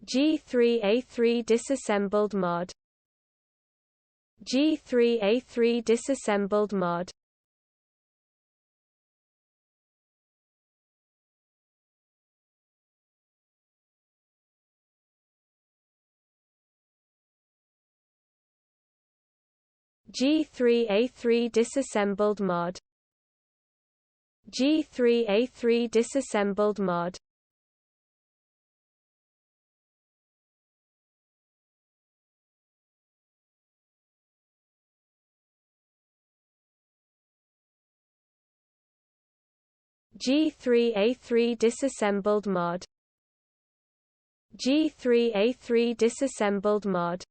G3A3 disassembled mod. G3A3 disassembled mod. G3A3 disassembled mod. G3A3 disassembled mod. G3A3 disassembled mod. G3A3 disassembled mod.